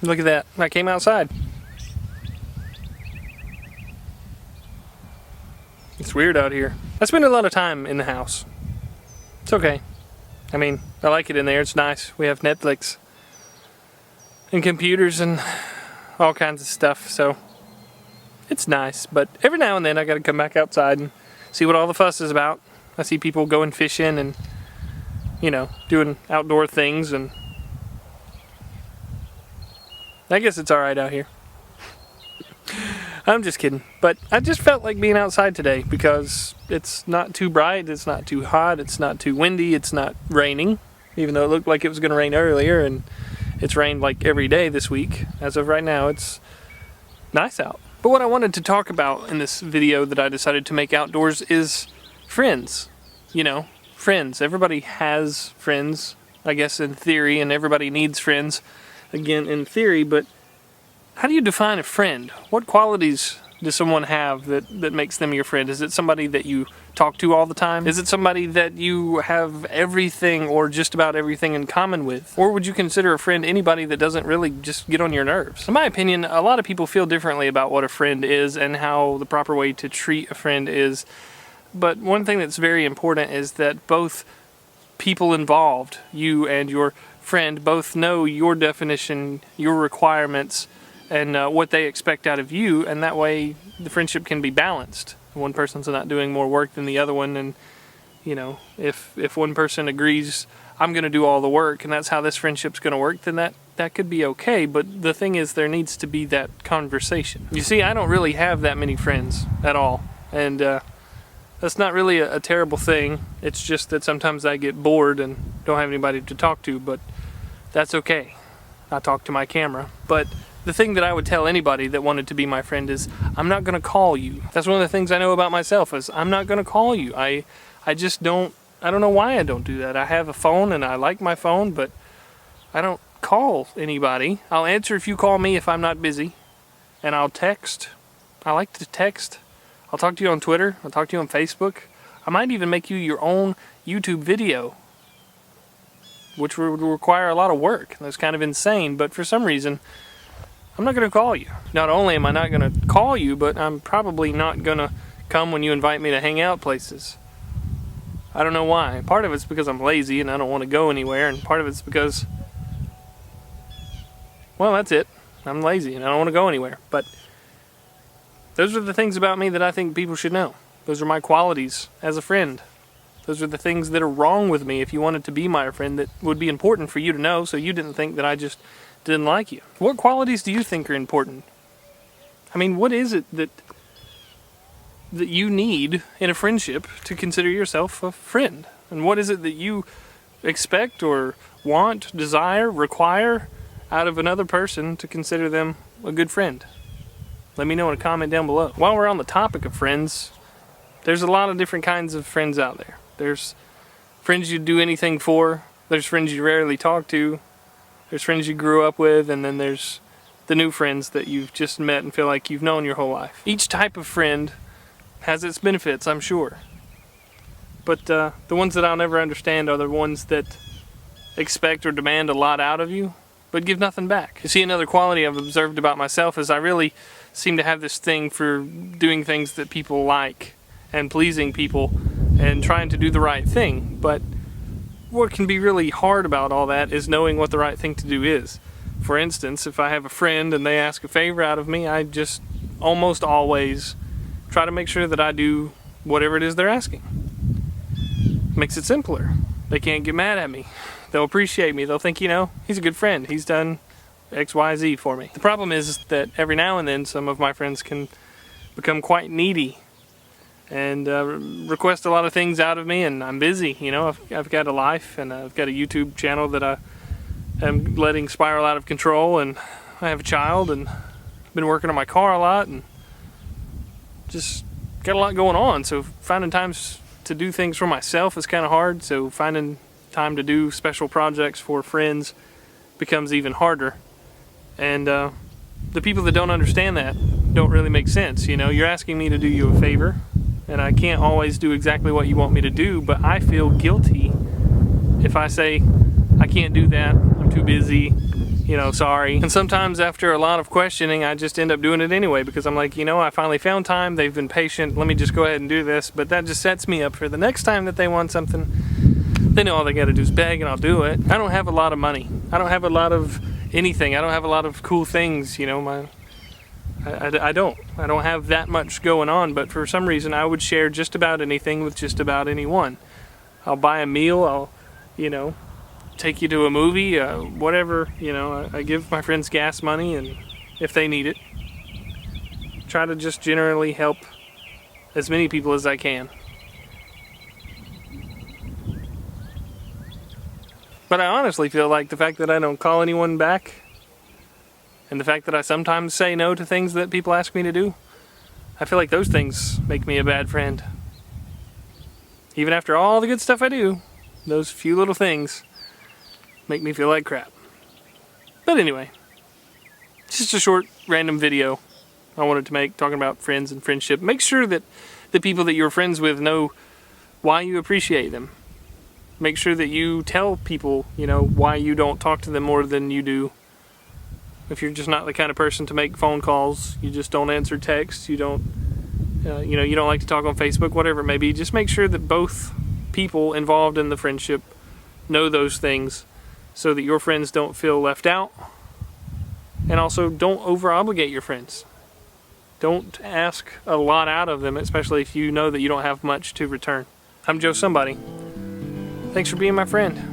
Look at that. I came outside. It's weird out here. I spend a lot of time in the house. It's okay. I mean, I like it in there. It's nice. We have Netflix and computers and all kinds of stuff, so it's nice. But every now and then I gotta come back outside and see what all the fuss is about. I see people going fishing and, you know, doing outdoor things, and I guess it's alright out here. I'm just kidding. But I just felt like being outside today because it's not too bright, it's not too hot, it's not too windy, it's not raining, even though it looked like it was going to rain earlier, and it's rained like every day this week. As of right now, it's nice out. But what I wanted to talk about in this video that I decided to make outdoors is friends. You know, friends. Everybody has friends, I guess, in theory, and everybody needs friends, again, in theory, but how do you define a friend? What qualities does someone have that makes them your friend? Is it somebody that you talk to all the time? Is it somebody that you have everything or just about everything in common with? Or would you consider a friend anybody that doesn't really just get on your nerves? In my opinion, a lot of people feel differently about what a friend is and how the proper way to treat a friend is. But one thing that's very important is that both people involved, you and your friend, both know your definition, your requirements, and what they expect out of you, and that way the friendship can be balanced. One person's not doing more work than the other one, and you know, if one person agrees, I'm going to do all the work, and that's how this friendship's going to work, then that could be okay. But the thing is, there needs to be that conversation. You see, I don't really have that many friends at all, and that's not really a terrible thing. It's just that sometimes I get bored and don't have anybody to talk to, but that's okay. I talk to my camera. But the thing that I would tell anybody that wanted to be my friend is, I'm not going to call you. That's one of the things I know about myself, is I'm not going to call you. I just don't, I don't know why I don't do that. I have a phone and I like my phone, but I don't call anybody. I'll answer if you call me if I'm not busy, and I'll text. I like to text. I'll talk to you on Twitter. I'll talk to you on Facebook. I might even make you your own YouTube video, which would require a lot of work. That's kind of insane, but for some reason, I'm not going to call you. Not only am I not going to call you, but I'm probably not going to come when you invite me to hang out places. I don't know why. Part of it's because I'm lazy and I don't want to go anywhere, and part of it's because, well, that's it. I'm lazy and I don't want to go anywhere. But those are the things about me that I think people should know. Those are my qualities as a friend. Those are the things that are wrong with me if you wanted to be my friend, that would be important for you to know, so you didn't think that I just didn't like you. What qualities do you think are important? I mean, what is it that you need in a friendship to consider yourself a friend? And what is it that you expect or want, desire, require out of another person to consider them a good friend? Let me know in a comment down below. While we're on the topic of friends, there's a lot of different kinds of friends out there. There's friends you'd do anything for. There's friends you rarely talk to. There's friends you grew up with, and then there's the new friends that you've just met and feel like you've known your whole life. Each type of friend has its benefits, I'm sure. But the ones that I'll never understand are the ones that expect or demand a lot out of you, but give nothing back. You see, another quality I've observed about myself is I really seem to have this thing for doing things that people like, and pleasing people, and trying to do the right thing. But what can be really hard about all that is knowing what the right thing to do is. For instance, if I have a friend and they ask a favor out of me, I just almost always try to make sure that I do whatever it is they're asking. Makes it simpler. They can't get mad at me. They'll appreciate me. They'll think, you know, he's a good friend. He's done X, Y, Z for me. The problem is that every now and then some of my friends can become quite needy and request a lot of things out of me, and I'm busy. You know, I've got a life, and I've got a YouTube channel that I am letting spiral out of control, and I have a child, and I've been working on my car a lot, and just got a lot going on. So finding times to do things for myself is kind of hard, so finding time to do special projects for friends becomes even harder. And the people that don't understand that don't really make sense. You know, you're asking me to do you a favor, and I can't always do exactly what you want me to do, but I feel guilty if I say, I can't do that, I'm too busy, you know, sorry. And sometimes after a lot of questioning, I just end up doing it anyway because I'm like, you know, I finally found time, they've been patient, let me just go ahead and do this. But that just sets me up for the next time that they want something. They know all they gotta do is beg and I'll do it. I don't have a lot of money. I don't have a lot of anything. I don't have a lot of cool things, you know, I don't have that much going on, but for some reason I would share just about anything with just about anyone. I'll buy a meal, I'll, you know, take you to a movie, whatever, you know, I give my friends gas money and if they need it. Try to just generally help as many people as I can. But I honestly feel like the fact that I don't call anyone back and the fact that I sometimes say no to things that people ask me to do, I feel like those things make me a bad friend. Even after all the good stuff I do, those few little things make me feel like crap. But anyway, just a short random video I wanted to make talking about friends and friendship. Make sure that the people that you're friends with know why you appreciate them. Make sure that you tell people, you know, why you don't talk to them more than you do. If you're just not the kind of person to make phone calls, you just don't answer texts, you don't, you know, you don't like to talk on Facebook, whatever it may be, just make sure that both people involved in the friendship know those things so that your friends don't feel left out. And also don't over-obligate your friends. Don't ask a lot out of them, especially if you know that you don't have much to return. I'm Joe Somebody. Thanks for being my friend.